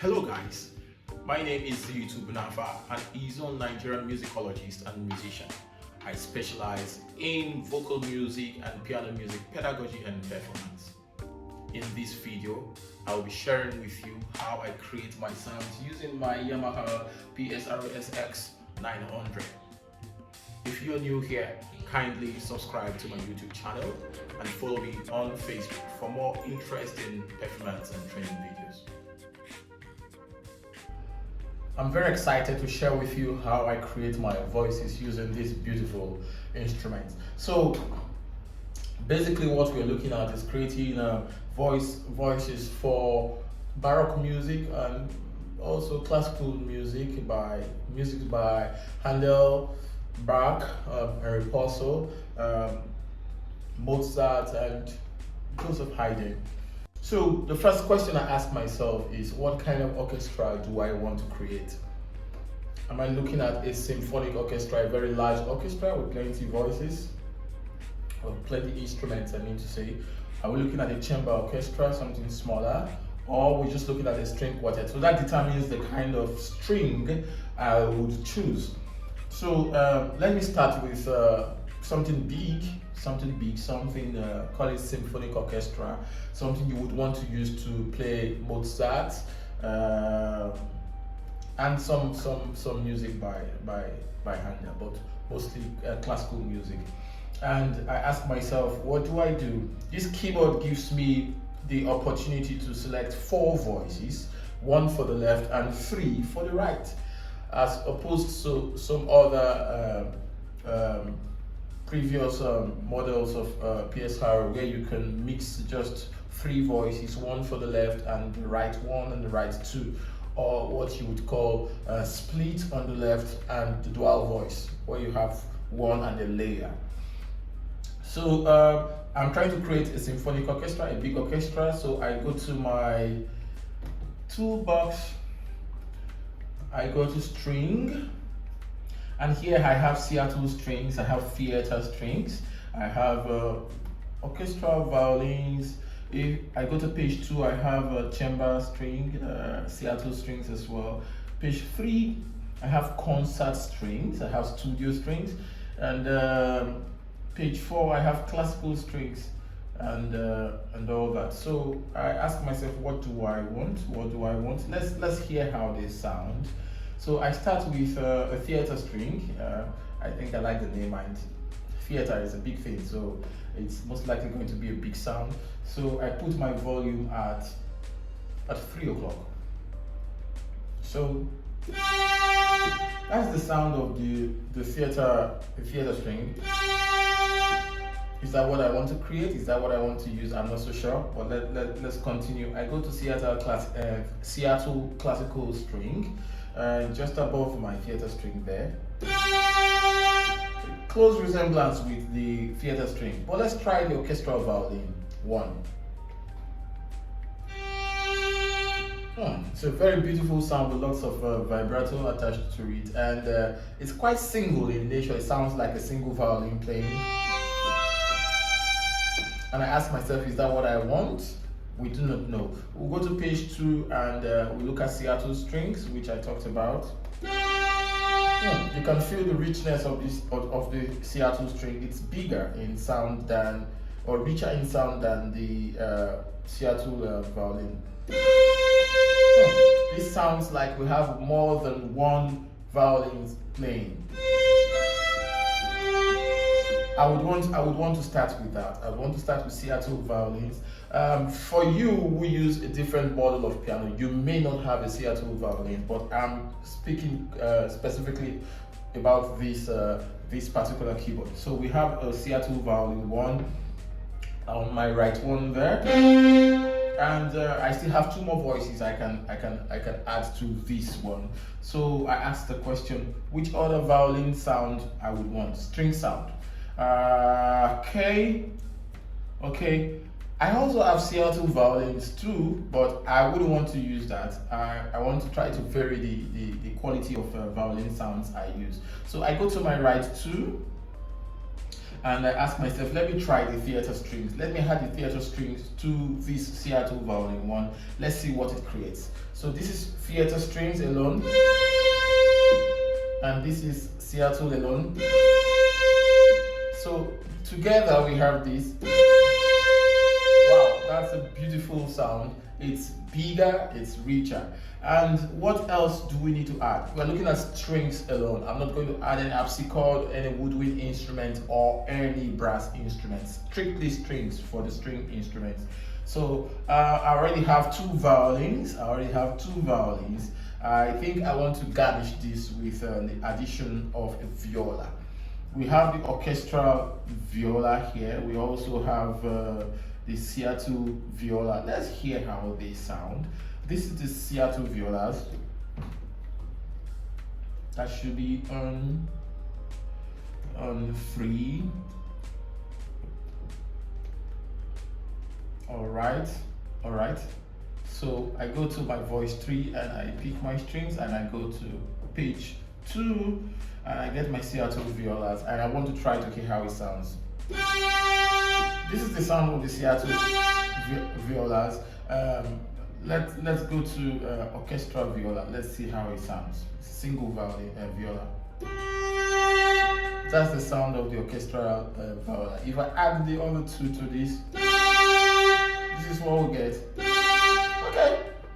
Hello guys, my name is YouTube Nafa, an Izon Nigerian musicologist and musician. I specialize in vocal music and piano music pedagogy and performance. In this video, I will be sharing with you how I create my sounds using my Yamaha PSR SX 900. If you're new here, kindly subscribe to my YouTube channel and follow me on Facebook for more interesting performance and training videos. I'm very excited to share with you how I create my voices using this beautiful instrument. So basically what we're looking at is creating voices for Baroque music and also classical music by Handel, Bach, Harry Porso, Mozart, and Joseph Haydn. So the first question I ask myself is, what kind of orchestra do I want to create? Am I looking at a symphonic orchestra, a very large orchestra with plenty voices, or plenty instruments, I mean to say? Are we looking at a chamber orchestra, something smaller? Or we're just looking at a string quartet? So that determines the kind of string I would choose. So let me start with something big, call it symphonic orchestra, something you would want to use to play Mozart and some music by Handel, but mostly classical music. And I ask myself, what do I do? This keyboard gives me the opportunity to select 4 voices, 1 for the left and 3 for the right, as opposed to some other previous models of PSR where you can mix just 3 voices, 1 for the left and the right 1 and the right 2, or what you would call split on the left and the dual voice, where you have 1 and a layer. So I'm trying to create a symphonic orchestra, a big orchestra. So I go to my toolbox, I go to string, and here I have Seattle strings, I have theater strings, I have orchestral violins. If I go to page 2, I have a chamber string, Seattle strings as well. Page 3, I have concert strings, I have studio strings, and page 4, I have classical strings and all that. So I ask myself, what do I want? Let's hear how they sound. So I start with a theater string. I think I like the name, and theater is a big thing, so it's most likely going to be a big sound. So I put my volume at 3 o'clock. So that's the sound of the theater string. Is that what I want to create? Is that what I want to use? I'm not so sure, but let's continue. I go to Seattle classical string, just above my theater string there. Close resemblance with the theater string, but let's try the orchestral violin 1. It's a very beautiful sound with lots of vibrato attached to it, and it's quite single in nature. It sounds like a single violin playing. And I ask myself, is that what I want? We do not know. We'll go to page 2 and we look at Seattle strings, which I talked about. You can feel the richness of the Seattle string. It's bigger in sound than, or richer in sound than the Seattle violin. This sounds like we have more than 1 violin playing. I would want to start with that. I would want to start with Seattle violins. For you, we use a different model of piano. You may not have a Seattle violin, but I'm speaking specifically about this particular keyboard. So we have a Seattle violin 1 on my right one there, and I still have 2 more voices I can add to this one. So I asked the question, which other violin sound I would want? String sound. Okay. I also have Seattle violins too, but I wouldn't want to use that. I want to try to vary the quality of violin sounds I use. So I go to my right 2, and I ask myself, let me try the theater strings. Let me add the theater strings to this Seattle violin one. Let's see what it creates. So this is theater strings alone, and this is Seattle alone. So together we have this. Wow, that's a beautiful sound. It's bigger, it's richer. And what else do we need to add? We're looking at strings alone. I'm not going to add any harpsichord, any woodwind instrument, or any brass instruments. Strictly strings for the string instruments. So I already have two violins. I think I want to garnish this with the addition of a viola. We have the orchestral viola here. We also have the Seattle viola. Let's hear how they sound. This is the Seattle violas. That should be on 3. All right. So I go to my voice 3 and I pick my strings and I go to page 2 and I get my Seattle violas and I want to try to hear how it sounds. This is the sound of the Seattle violas. Let's go to orchestral viola. Let's see how it sounds. Single violin viola. That's the sound of the orchestral viola. If I add the other two to this is what we get. Okay,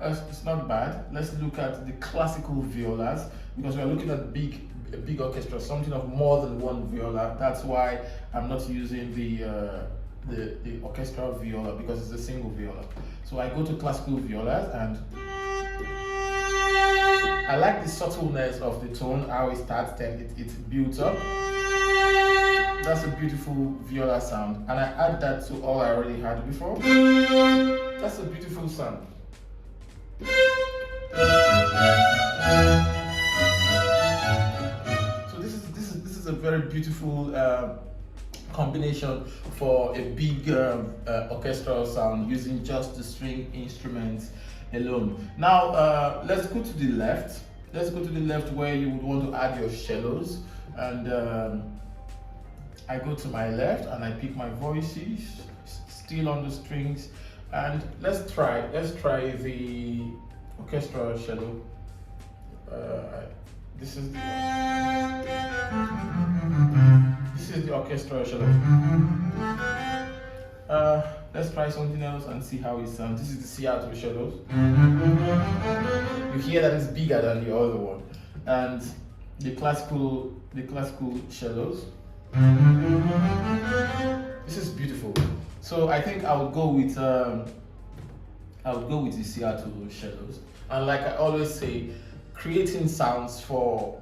it's not bad. Let's look at the classical violas because we're looking at a big orchestra, something of more than one viola. That's why I'm not using the orchestral viola because it's a single viola. So I go to classical violas and I like the subtleness of the tone, how it starts, then it builds up. That's a beautiful viola sound, and I add that to all I already had before. That's a beautiful sound. So this is a very beautiful combination for a big orchestral sound using just the string instruments alone. Now let's go to the left. Let's go to the left where you would want to add your cellos, and I go to my left and I pick my voices, still on the strings, and let's try the orchestral cello. This is the orchestral cello. Let's try something else and see how it sounds. This is the Seattle cellos. You hear that it's bigger than the other one, and the classical cellos. This is beautiful. So I think I would go with the Seattle cellos. And like I always say, creating sounds for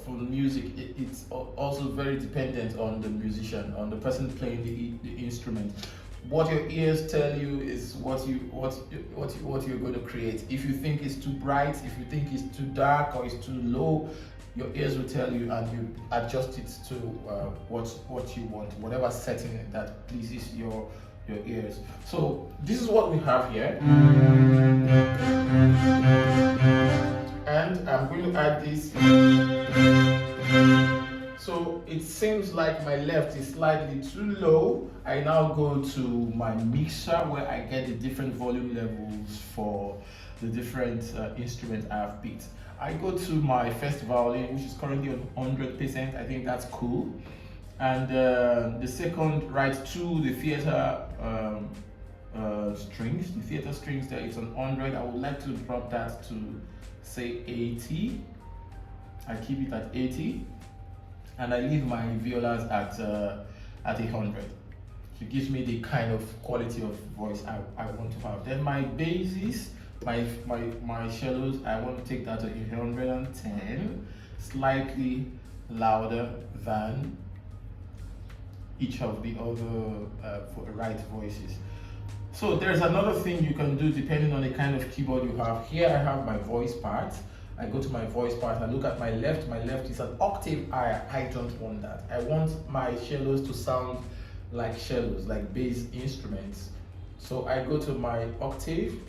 music, it's also very dependent on the musician, on the person playing the instrument. What your ears tell you is what you're going to create. If you think it's too bright, if you think it's too dark or it's too low, your ears will tell you, and you adjust it to what you want, whatever setting that pleases your ears. So this is what we have here, and I'm going to add this. So it seems like my left is slightly too low. I now go to my mixer where I get the different volume levels for the different instruments I have picked. I go to my first violin, which is currently on 100%. I think that's cool. And the second, right to the theater strings. The theater strings there is on 100. I would like to drop that to say 80. I keep it at 80, and I leave my violas at 100. It gives me the kind of quality of voice I want to have. Then my basses. My cellos, I want to take that to 110, slightly louder than each of the other right voices. So there's another thing you can do depending on the kind of keyboard you have. Here I have my voice part. I go to my voice part, I look at my left is an octave higher. I don't want that. I want my cellos to sound like cellos, like bass instruments. So I go to my octave,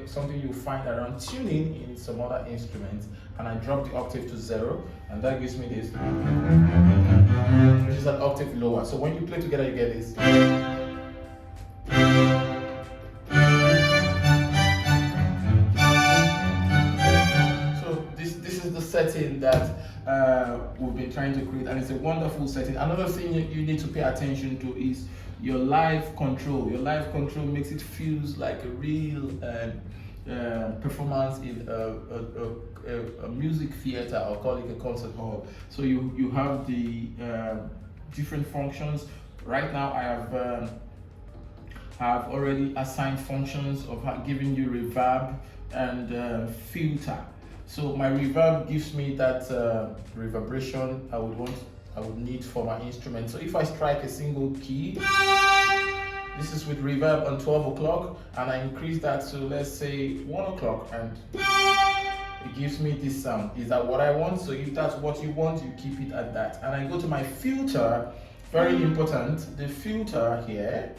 something you find around tuning in some other instruments, and I drop the octave to 0, and that gives me this, which is an octave lower. So when you play together, you get this. So this is the setting that we've been trying to create, and it's a wonderful setting. Another thing you need to pay attention to is your live control. Your live control makes it feels like a real performance in a music theater, or call it a concert hall. So you have the different functions. Right now I have already assigned functions of giving you reverb and filter. So my reverb gives me that reverberation I would need for my instrument. So if I strike a single key, this is with reverb on 12 o'clock, and I increase that to, let's say, 1 o'clock, and it gives me this sound. Is that what I want? So if that's what you want, you keep it at that. And I go to my filter. Very important, the filter here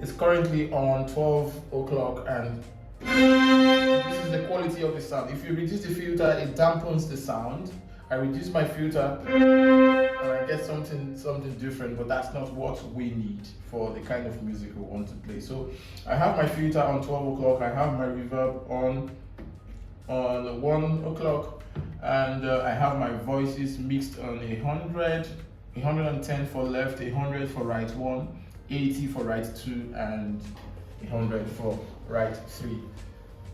is currently on 12 o'clock, and this is the quality of the sound. If you reduce the filter, it dampens the sound. I reduce my filter and I get something different, but that's not what we need for the kind of music we want to play. So I have my filter on 12 o'clock, I have my reverb on 1 o'clock, and I have my voices mixed on 100, 110 for left, 100 for right 1, 80 for right 2, and 100 for right 3.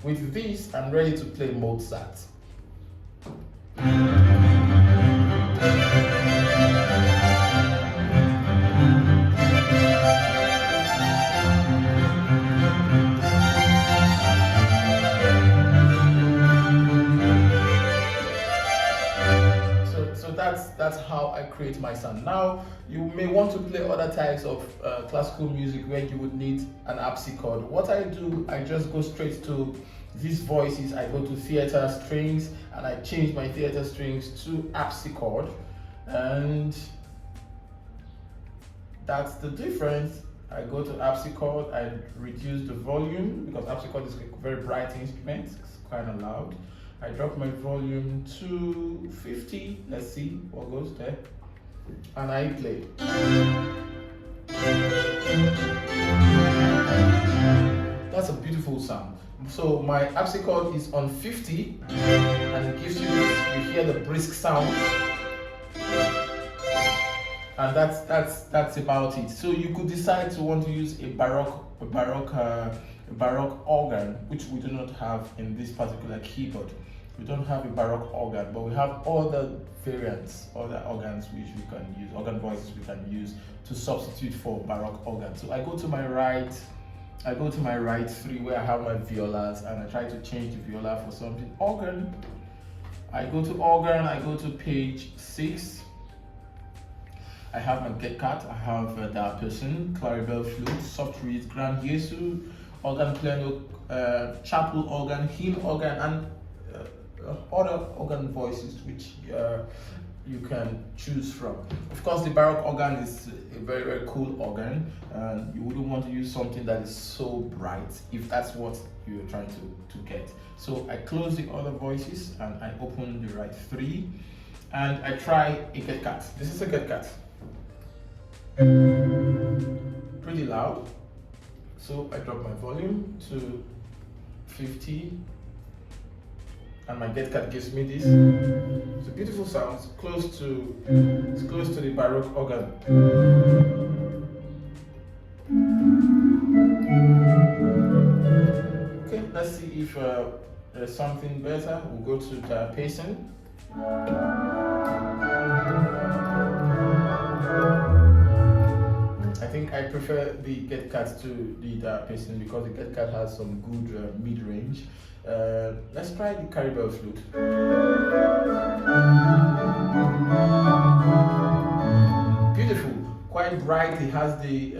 With this, I'm ready to play Mozart. So that's how I create my sound. Now, you may want to play other types of classical music where you would need an harpsichord. What I do, I just go straight to these voices. I go to theater strings, and I change my theater strings to harpsichord, and that's the difference. I go to harpsichord, I reduce the volume because harpsichord is a very bright instrument, it's kind of loud. I drop my volume to 50, let's see what goes there, and I play. That's a beautiful sound. So my harpsichord is on 50, and it gives you this, you hear the brisk sound, and that's about it. So you could decide to want to use a baroque organ, which we do not have in this particular keyboard. We don't have a baroque organ, but we have other variants, other organs which we can use, organ voices we can use to substitute for baroque organ. So I go to my right 3 where I have my violas, and I try to change the viola for something organ. I go to organ, I go to page 6. I have my get cut, I have that person, claribel flute, soft reed, grand Jesu, organ piano, chapel organ, hymn organ, and other organ voices which you can choose from. Of course, the baroque organ is a very, very cool organ, and you wouldn't want to use something that is so bright if that's what you're trying to get. So I close the other voices and I open the right 3, and I try a get cut. This is a get cut. Pretty loud. So I drop my volume to 50, and my get cut gives me this. It's a beautiful sound. It's close to the baroque organ. Okay, let's see if there's something better. We'll go to the pacing. I think I prefer the get cut to the pacing because the get cut has some good mid range. Let's try the caribel flute. Beautiful, quite bright. It has the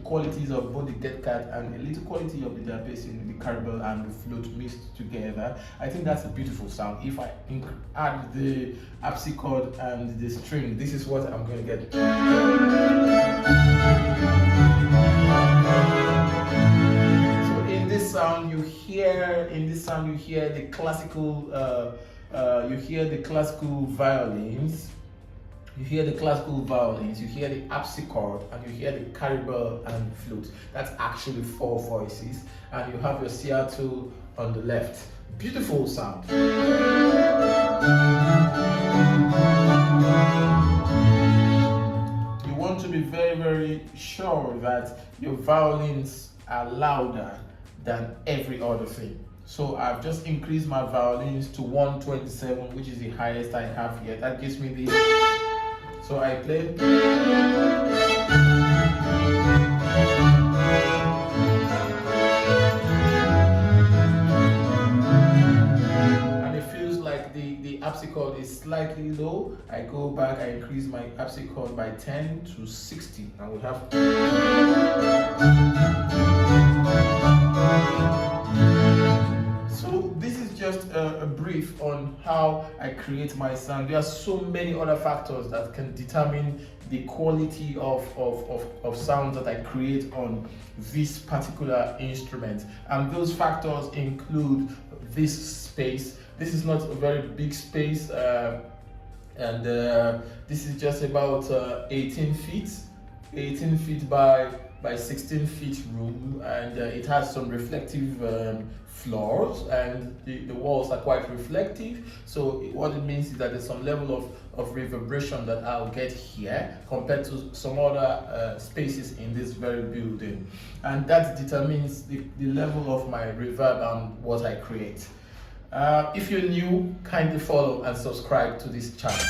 qualities of both the dead cat and a little quality of the basin, the carabel and the flute mixed together. I think that's a beautiful sound. If I add the harpsichord and the string, this is what I'm going to get. So in this sound you hear the classical violins. You hear the classical violins, you hear the harpsichord, and you hear the carabel and flute. That's actually 4 voices, and you have your CR2 on the left. Beautiful sound. You want to be very, very sure that your violins are louder than every other thing. So I've just increased my violins to 127, which is the highest I have here. That gives me the... So I play. And it feels like the harpsichord is slightly low. I go back, I increase my harpsichord by 10 to 60, and we have... So this is just a brief on how I create my sound. There are so many other factors that can determine the quality of sounds that I create on this particular instrument, and those factors include this space. This is not a very big space, and this is just about 18 feet by 16 feet room, and it has some reflective floors, and the walls are quite reflective. So what it means is that there's some level of reverberation that I'll get here compared to some other spaces in this very building, and that determines the level of my reverb and what I create. If you're new, kindly follow and subscribe to this channel.